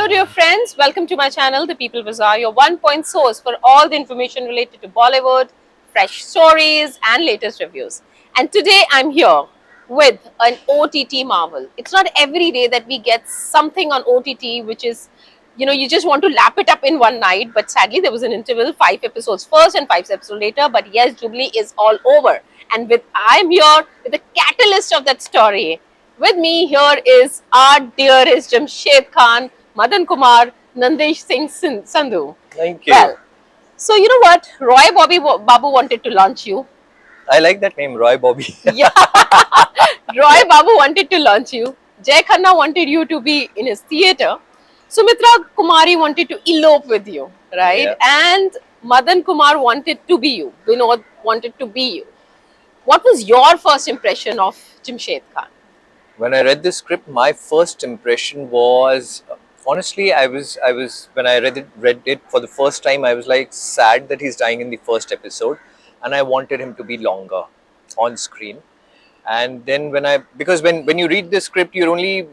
Hello dear friends, welcome to my channel The People Bazaar, your one-point source for all the information related to Bollywood, fresh stories and latest reviews. And today I'm here with an OTT marvel. It's not every day that we get something on OTT which is, you just want to lap it up in one night, but sadly there was an interval, 5 episodes first and 5 episodes later, but yes, Jubilee is all over. And I'm here with the catalyst of that story. With me here is our dearest Jamshed Khan, Madan Kumar, Nandish Singh Sandhu. Thank you. Well, so you know what? Roy Babu wanted to launch you. I like that name, Roy Bobby. Yeah, Roy Babu wanted to launch you. Jay Khanna wanted you to be in his theatre. Sumitra Kumari wanted to elope with you, right? Yeah. And Madan Kumar wanted to be you. Vinod wanted to be you. What was your first impression of Jamshed Khan? When I read the script, my first impression was honestly, I was when I read it for the first time, I was like sad that he's dying in the first episode, and I wanted him to be longer on screen. And then because when you read the script, you're only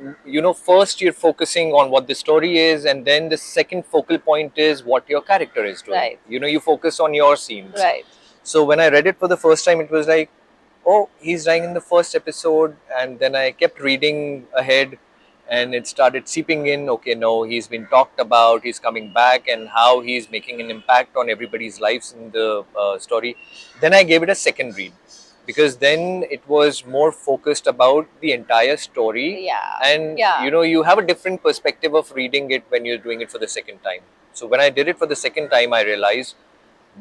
first you're focusing on what the story is, and then the second focal point is what your character is doing. Right. You focus on your scenes. Right. So when I read it for the first time, it was like, oh, he's dying in the first episode. And then I kept reading ahead and it started seeping in. Okay, no, he's been talked about, he's coming back, and how he's making an impact on everybody's lives in the story. Then I gave it a second read because then it was more focused about the entire story. Yeah. And Yeah. you have a different perspective of reading it when you're doing it for the second time. So when I did it for the second time, I realized,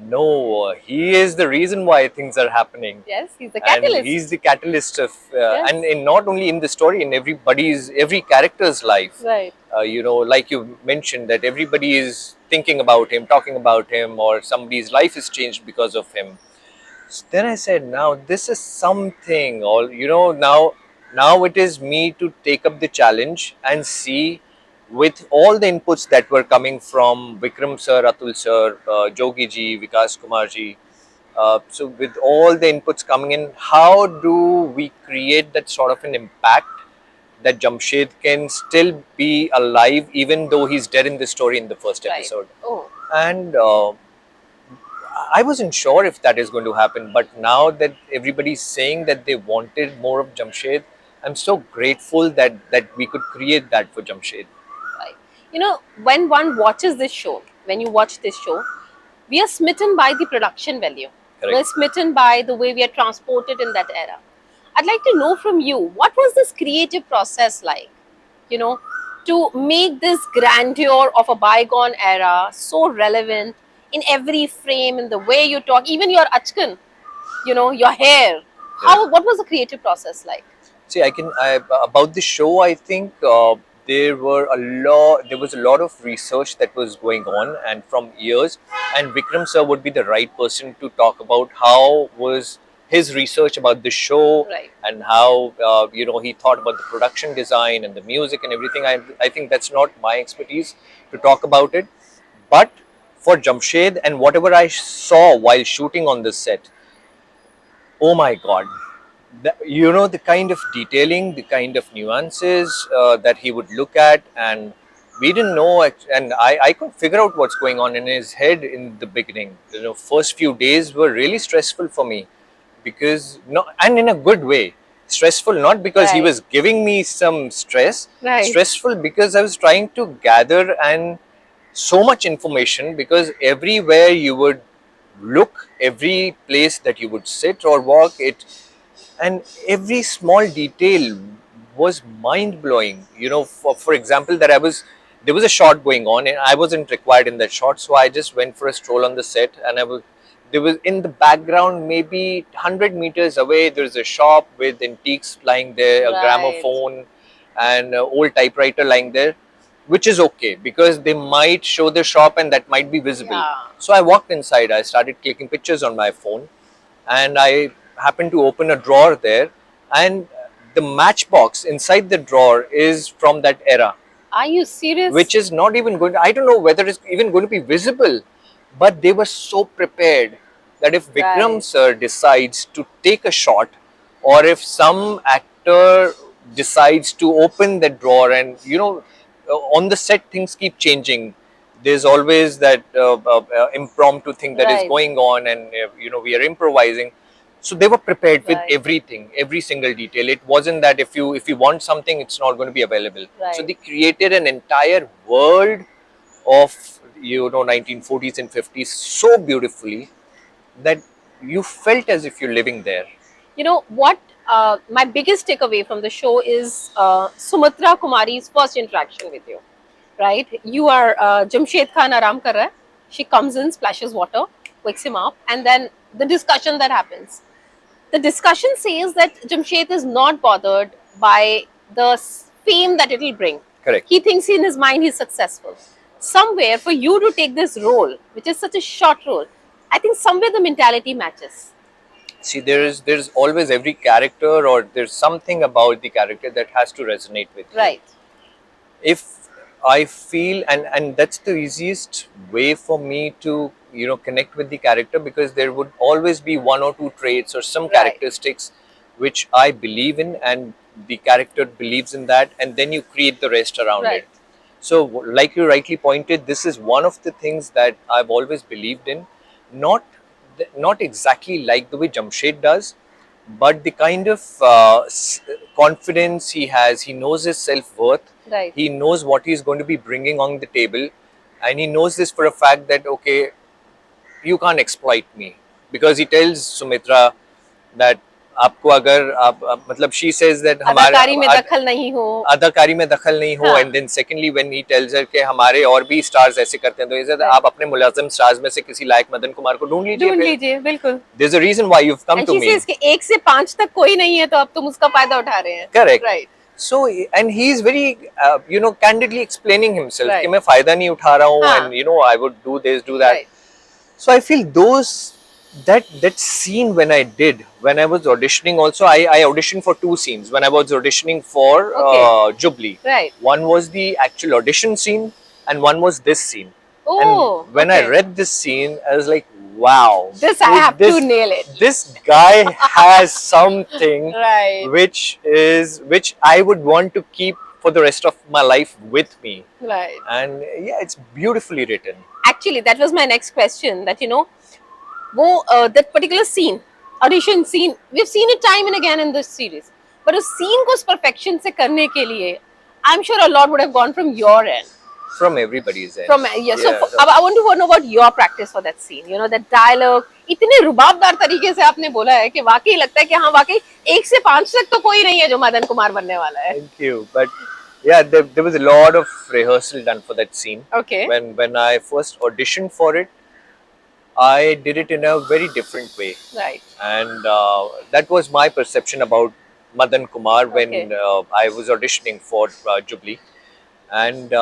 no, he is the reason why things are happening. Yes, he's the And catalyst. he's the catalyst of, Yes. and not only in the story, in every character's life. Right. Like you mentioned, that everybody is thinking about him, talking about him, or somebody's life is changed because of him. So then I said, now this is something, now it is me to take up the challenge and see, with all the inputs that were coming from Vikram sir, Atul sir, Jogi ji, Vikas Kumar ji. So with all the inputs coming in, how do we create that sort of an impact that Jamshed can still be alive even though he's dead in the story in the first Right. episode? Oh, And I wasn't sure if that is going to happen, but now that everybody's saying that they wanted more of Jamshed, I'm so grateful that we could create that for Jamshed. right. When one watches this show, when you watch this show, we are smitten by the production value. Correct. We're smitten by the way we are transported in that era. I'd like to know from you, what was this creative process like, to make this grandeur of a bygone era so relevant in every frame, in the way you talk, even your achkan, your hair. What was the creative process like? See, about the show, I think there was a lot of research that was going on, and from years. And Vikram sir would be the right person to talk about how was his research about the show, Right. and how he thought about the production design and the music and everything. I think that's not my expertise to talk about it, but for Jamshed and whatever I saw while shooting on this set, oh my God, the kind of detailing, the kind of nuances that he would look at, and we didn't know, and I couldn't figure out what's going on in his head in the beginning. First few days were really stressful for me, because no, and in a good way. Stressful not because he Right. was giving me some stress, Right. stressful because I was trying to gather and so much information, because everywhere you would look, every place that you would sit or walk, and every small detail was mind blowing. For example, there was a shot going on and I wasn't required in that shot, so I just went for a stroll on the set, and there was in the background, maybe 100 meters away, there's a shop with antiques lying there, a Right. gramophone and an old typewriter lying there, which is okay because they might show the shop and that might be visible. Yeah. So I walked inside, I started clicking pictures on my phone, and I happened to open a drawer there, and the matchbox inside the drawer is from that era, Are you serious? which is not even going I don't know whether it's even going to be visible, but they were so prepared that if Vikram Right. sir decides to take a shot, or if some actor decides to open the drawer and on the set things keep changing. There's always that impromptu thing that is Right. going on, and we are improvising. So they were prepared with Right. everything, every single detail. It wasn't that if you want something, it's not going to be available. So Right. they created an entire world of 1940s and 50s so beautifully that you felt as if you're living there. You know what? My biggest takeaway from the show is Sumatra Kumari's first interaction with you. Right? You are Jamshed Khan aram kar raha hai. She comes in, splashes water, wakes him up, and then the discussion that happens. The discussion says that Jamshed is not bothered by the fame that it will bring. Correct. He thinks in his mind he's successful. Somewhere for you to take this role, which is such a short role, I think somewhere the mentality matches. See, there's always every character, or there's something about the character that has to resonate with you. Right. If I feel, and that's the easiest way for me to connect with the character, because there would always be one or two traits or some Right. characteristics which I believe in, and the character believes in that, and then you create the rest around Right. it. So, like you rightly pointed, this is one of the things that I've always believed in. Not not exactly like the way Jamshed does, but the kind of confidence he has. He knows his self-worth. Right. He knows what he's going to be bringing on the table, and he knows this for a fact that, okay, you can't exploit me, because he tells Sumitra that आपको अगर मतलब she says that अदाकारी में दखल नहीं हो. अदाकारी में दखल नहीं हो, हाँ. and then secondly when he tells her कि हमारे और भी stars ऐसे करते हैं, तो he said Right. आप अपने मुलाजिम stars में से किसी लायक मदन कुमार को ढूंढ लीजिए. ढूंढ लीजिए, बिल्कुल. There's a reason why you've come And to she me. says कि 1 से 5 तक कोई नहीं है, तो अब तुम उसका फायदा उठा रहे हैं. Correct. Right. So, and he's very candidly explaining himself Right. कि मैं फायदा नहीं उठा रहा हूँ, हाँ. and I would do this, do that. Right. So I feel that scene when I was auditioning also, I auditioned for 2 scenes when I was auditioning for Okay. Jubilee. Right. One was the actual audition scene, and one was this scene. Oh, And when I okay. read this scene, I was like, wow. This I have to nail it. This guy has something Right. which I would want to keep for the rest of my life with me. Right. And yeah, it's beautifully written. Actually, that was my next question. That that particular scene, audition scene, we've seen it time and again in this series. But उस scene को उस perfection से करने के लिए, I'm sure a lot would have gone from your end. From everybody's end. So I want to know about your practice for that scene. That dialogue इतने रुबाबदार तरीके से आपने बोला है कि वाकई लगता है कि हाँ वाकई 1 से 5 तक तो कोई नहीं है जो मदन कुमार बनने वाला है. Thank you. But yeah, there was a lot of rehearsal done for that scene. Okay. When I first auditioned for it, I did it in a very different way. Right. And that was my perception about Madan Kumar when Okay. I was auditioning for Jubilee. And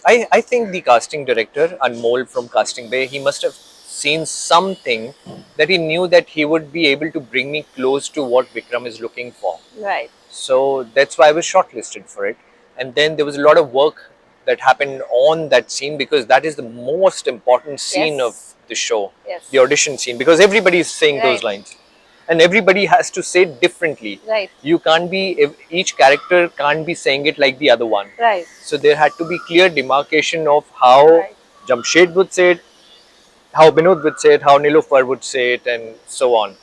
I think the casting director, Anmol from Casting Bay, he must have seen something that he knew that he would be able to bring me close to what Vikram is looking for. Right. So that's why I was shortlisted for it. And then there was a lot of work that happened on that scene, because that is the most important scene Yes. of the show, Yes. the audition scene, because everybody is saying those Right. lines, and everybody has to say it differently. Right. You can't be, each character can't be saying it like the other one. Right. So there had to be clear demarcation of how Right. Jamshed would say it, how Binod would say it, how Nilofar would say it, and so on.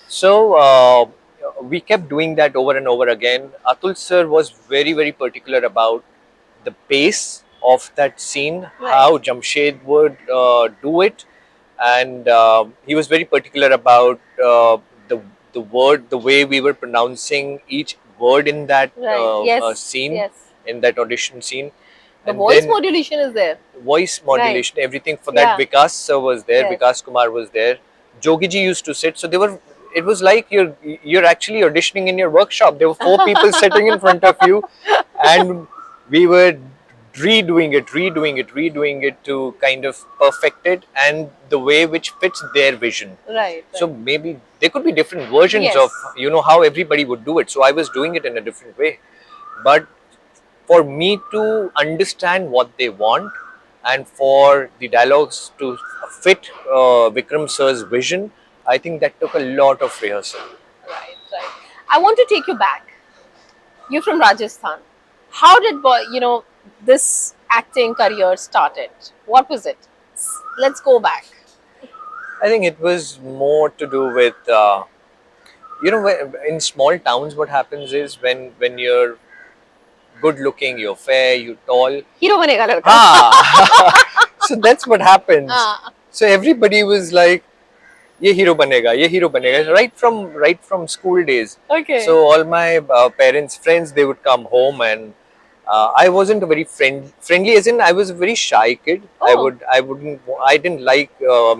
So we kept doing that over and over again. Atul sir was very, very particular about the pace of that scene, Right. how Jamshed would do it, and he was very particular about the word, the way we were pronouncing each word in that Right. Yes. scene, Yes. in that audition scene. The And voice then modulation is there. voice modulation, everything for that. Yeah. Vikas sir was there, Yes. Vikas Kumar was there, Jogi ji used to sit. So they were. It was like you're actually auditioning in your workshop. There were 4 people sitting in front of you, and we were redoing it to kind of perfect it, and the way which fits their vision. Right. So maybe there could be different versions Yes. of how everybody would do it. So I was doing it in a different way, but for me to understand what they want, and for the dialogues to fit Vikram sir's vision, I think that took a lot of rehearsal. Right. Right. I want to take you back. You're from Rajasthan. How did this acting career started? What was it? Let's go back. I think it was more to do with in small towns what happens is when you're good looking, you're fair, you're tall. Hero banega ladka. Ah, so that's what happens. Ah, So everybody was like, "ये hero banega, ये hero banega," right from school days. okay. So all my parents' friends they would come home, and I wasn't a very friendly as in I was a very shy kid. Oh, I didn't like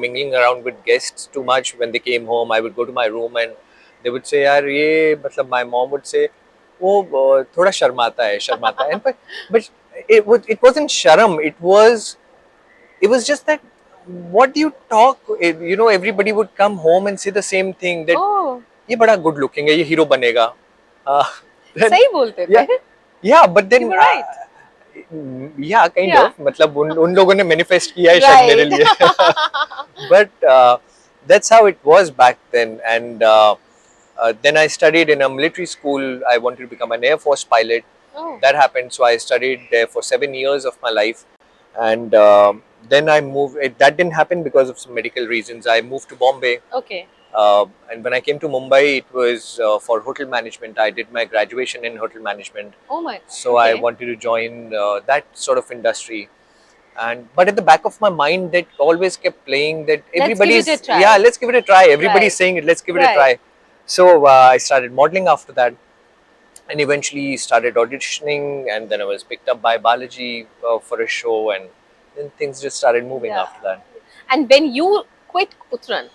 mingling around with guests too much. When they came home, I would go to my room and they would say, "यार ये," मतलब my mom would say, "वो थोड़ा शर्माता है," and but it wasn't sharam. It was just that what do you talk? Everybody would come home and say the same thing that oh, ये बड़ा good looking है, ये hero बनेगा. Uh, then सही बोलते yeah, थे. yeah, but You then were right. yeah, kind Yeah. of. मतलब उन लोगों ने manifest किया है शायद मेरे Right. लिए. But that's how it was back then. And then I studied in a military school. I wanted to become an Air Force pilot. Oh, That happened. So I studied there for 7 years of my life. And then I moved. That didn't happen because of some medical reasons. I moved to Bombay. okay. And when I came to Mumbai, it was for hotel management. I did my graduation in hotel management. Oh my. So I Okay. wanted to join that sort of industry. And but at the back of my mind, that always kept playing that Let's give it a everybody's try. yeah, let's give it a try. Everybody's Right. saying it. Let's give it a Right. try. So I started modeling after that, and eventually started auditioning, and then I was picked up by Balaji for a show, and then things just started moving Yeah. after that. And when you quit Uttan,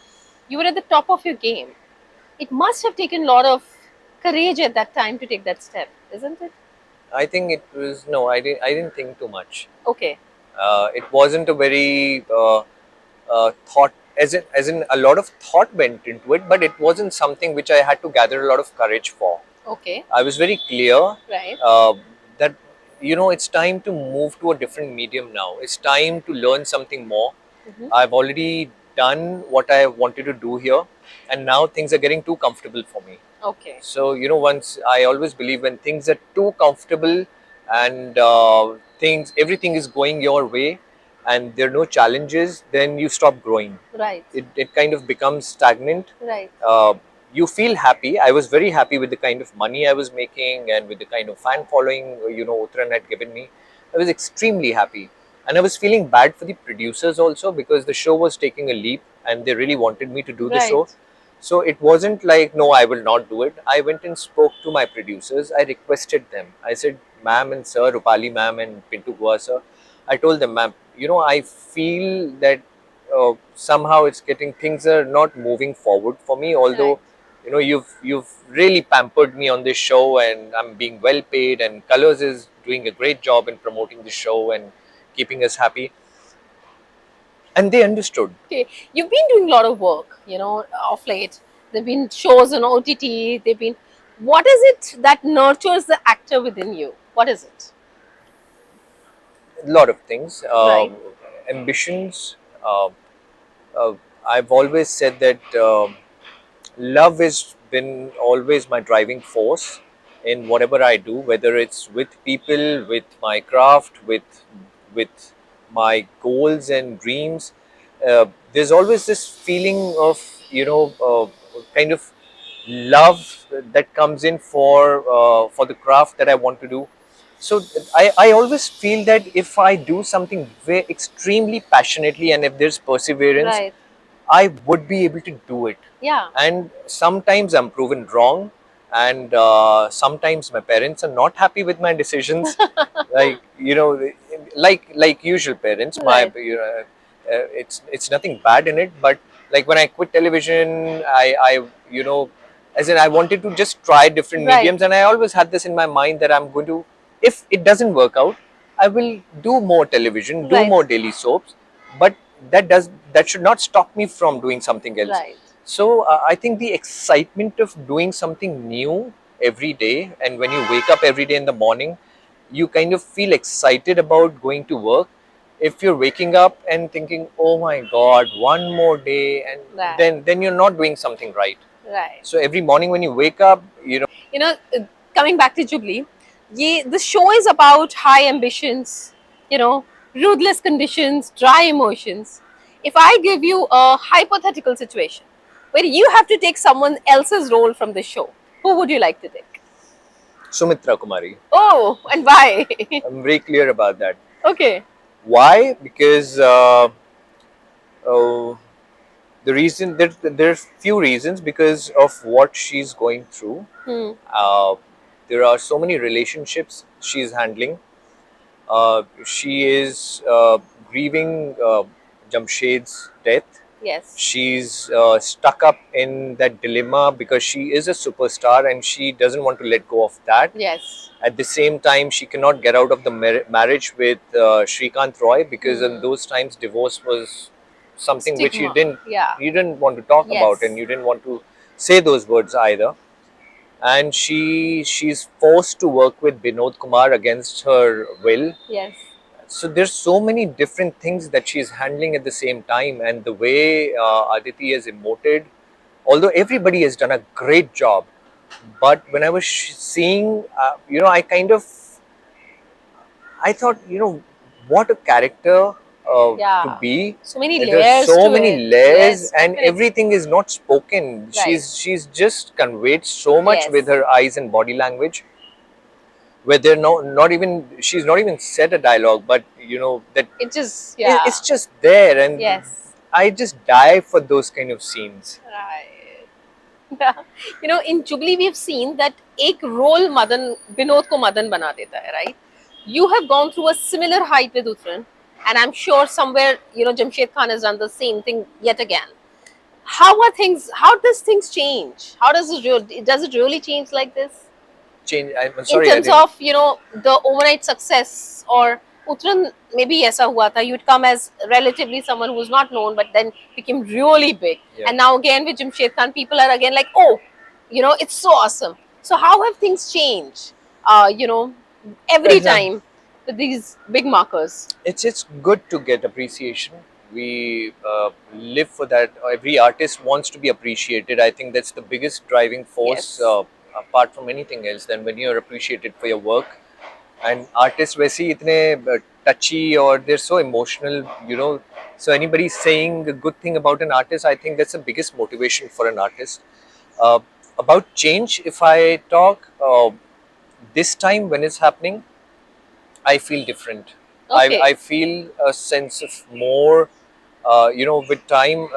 you were at the top of your game. It must have taken a lot of courage at that time to take that step, isn't it? I think it was no, I didn't think too much. Okay. It wasn't a very thought as in a lot of thought went into it, but it wasn't something which I had to gather a lot of courage for. Okay. I was very clear Right. that it's time to move to a different medium now. It's time to learn something more. Mhm. I've already done what I wanted to do here, and now things are getting too comfortable for me. Okay. So once I always believe when things are too comfortable and everything is going your way, and there are no challenges, then you stop growing. Right. It kind of becomes stagnant. Right. You feel happy. I was very happy with the kind of money I was making and with the kind of fan following Uttaran had given me. I was extremely happy, and I was feeling bad for the producers also because the show was taking a leap and they really wanted me to do the show. Right. So it wasn't like, no, I will not do it. I went and spoke to my producers. I requested them. I said, ma'am and sir, Rupali ma'am and Pintu Gua sir, I told them, ma'am, I feel that somehow it's getting, things are not moving forward for me. Although, Right. you've really pampered me on this show and I'm being well paid, and Colors is doing a great job in promoting the show and keeping us happy. And they understood. Okay. You've been doing a lot of work, of late. There've been shows on OTT. They've been. What is it that nurtures the actor within you? What is it? A lot of things. Right. Ambitions. Uh, I've always said that love has been always my driving force in whatever I do, whether it's with people, with my craft, with my goals and dreams. There's always this feeling of kind of love that comes in for the craft that I want to do. So I always feel that if I do something very extremely passionately and if there's perseverance, Right. I would be able to do it. Yeah. And sometimes I'm proven wrong, and sometimes my parents are not happy with my decisions. Like like usual parents, my Right. it's nothing bad in it, but like when I quit television, I as in I wanted to just try different Right. mediums, and I always had this in my mind that I'm going to, if it doesn't work out, I will do more television, do Right. more daily soaps, but that should not stop me from doing something else. Right. So I think the excitement of doing something new every day, and when you wake up every day in the morning, you kind of feel excited about going to work. If you're waking up and thinking, "Oh my God, one more day," and Right. then you're not doing something right. Right. So every morning when you wake up, You know, coming back to Jubilee, The show is about high ambitions, you know, ruthless conditions, dry emotions. If I give you a hypothetical situation where you have to take someone else's role from the show, who would you like to take? Sumitra Kumari. Oh, and why? I'm very clear about that. Okay. Why? Because uh, the reason there's few reasons because of what she's going through. Hmm. Uh, there are so many relationships she's handling. She is grieving Jamshed's death. Yes. She's stuck up in that dilemma because she is a superstar and she doesn't want to let go of that. Yes. At the same time, she cannot get out of the marriage with Shrikant Roy because in Hmm. those times divorce was something which Stigma. Yeah. you didn't want to talk about and Yes. you didn't want to say those words either. And she's forced to work with Binod Kumar against her will. Yes. So there's so many different things that she's handling at the same time, and the way Aditi has emoted, although everybody has done a great job, but when I was seeing, I kind of I thought, what a character to Yeah. be. So many There's layers so to many it. Yes. layers, and Definitely. everything is not spoken. Right. She's just conveyed so much Yes. with her eyes and body language, where they're not even she's not even said a dialogue, but that It just, it's yeah. just there, and Yes. I just die for those kind of scenes. Right. Yeah. In Jubilee, we've seen that एक role Madan Binod को Madan बना देता है, right? You have gone through a similar height with Utran, and I'm sure somewhere, Jamshed Khan has done the same thing yet again. How are things? How does things change? How does it really change like this? Change. I'm In sorry, I terms didn't. of the overnight success, or Uttaran maybe ऐसा हुआ था, you'd come as relatively someone who was not known but then became really big, Yeah. and now again with Jamshed Khan people are again like, oh, it's so awesome. So how have things changed, every Well, time with these big markers? it's good to get appreciation. We live for that. Every artist wants to be appreciated. I think that's the biggest driving force, Yes. apart from anything else, than when you're appreciated for your work. And artists वैसे ही इतने touchy, or they're so emotional. So anybody saying a good thing about an artist, I think that's the biggest motivation for an artist. uh, about change, if I talk, this time when it's happening, I feel different. Okay. I feel a sense of more, with time.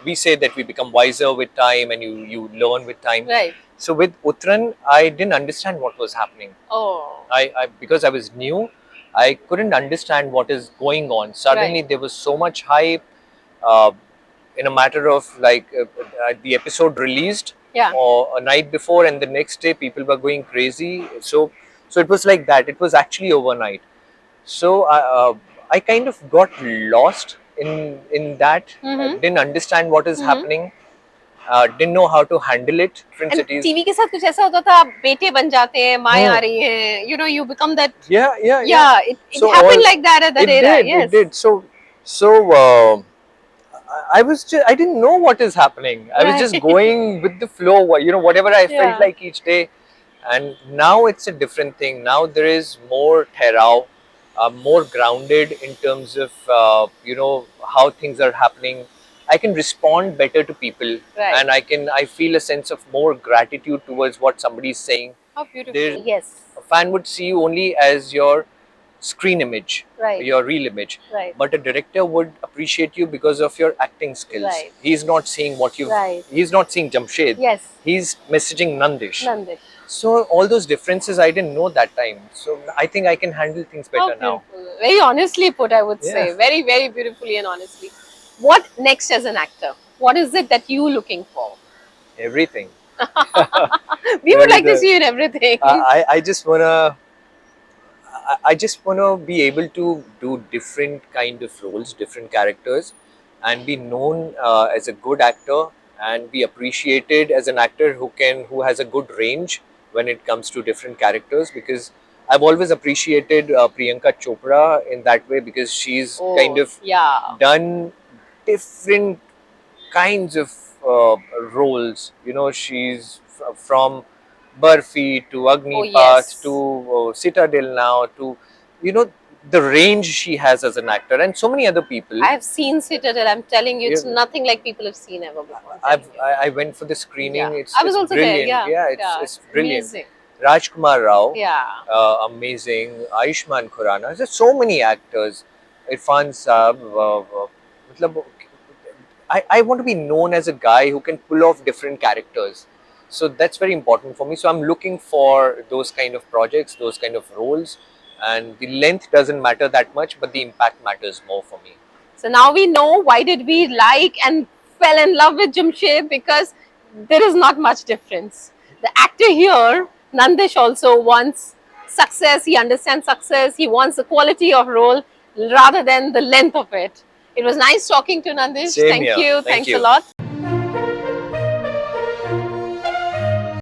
We say that we become wiser with time, and you learn with time. Right. So with Uttran, I didn't understand what was happening. Oh. I because I was new, I couldn't understand what is going on. Suddenly Right. there was so much hype. Uh, in a matter of like the episode released Yeah. or a night before, and the next day people were going crazy. So it was like that. It was actually overnight. So I kind of got lost in that. Mm-hmm. Didn't understand what is Mm-hmm. happening. Didn't know how to handle it. Different and cities. TV के साथ कुछ ऐसा होता था, बेटे बन जाते हैं, माएँ आ Hmm. रही हैं, you become that. Yeah. Yeah, it So happened all like that at that it era. did. It Yes. did. So I didn't know what is happening. I was just Right. going with the flow. Whatever I felt Yeah. like each day. And now it's a different thing. Now there is more terao, more grounded in terms of how things are happening. I can respond better to people, Right. and I feel a sense of more gratitude towards what somebody is saying. How beautiful. There, Yes. a fan would see you only as your screen image, Right. your real image. Right. But a director would appreciate you because of your acting skills. Right. He's not seeing what you. Right. He's not seeing Jamshed. Yes. He's messaging Nandish. Nandish. So all those differences I didn't know that time. So I think I can handle things How better now. beautiful. Very honestly put, I would say. Yeah. Very, very beautifully and honestly. What next as an actor? What is it that you looking for? Everything. We would like to see you in everything. I just wanna. I just wanna be able to do different kind of roles, different characters, and be known as a good actor, and be appreciated as an actor who has a good range when it comes to different characters. Because I've always appreciated Priyanka Chopra in that way, because she's kind of yeah. done different kinds of roles. She's from Barfi to Oh, Agnipath to yes. Citadel now to, you know, the range she has as an actor, and so many other people. I have seen Citadel. I'm telling you, it's Yeah, nothing like people have seen ever before. I'm telling you. I went for the screening. Yeah. I was It's also there. brilliant. Yeah. Yeah, Yeah. it's It's brilliant. amazing. Rajkumar Rao, Yeah. amazing. Ayushmann Khurrana. There's so many actors. Irfan Saab. matlab, I want to be known as a guy who can pull off different characters. So that's very important for me. So I'm looking for those kind of projects, those kind of roles, and the length doesn't matter that much, but the impact matters more for me. So now we know why did we like and fell in love with Jamshed, because there is not much difference. The actor here, Nandish, also wants success. He understands success. He wants the quality of role rather than the length of it. It was nice talking to Nandish. Same Thank here. you. Thank Thanks a you. lot.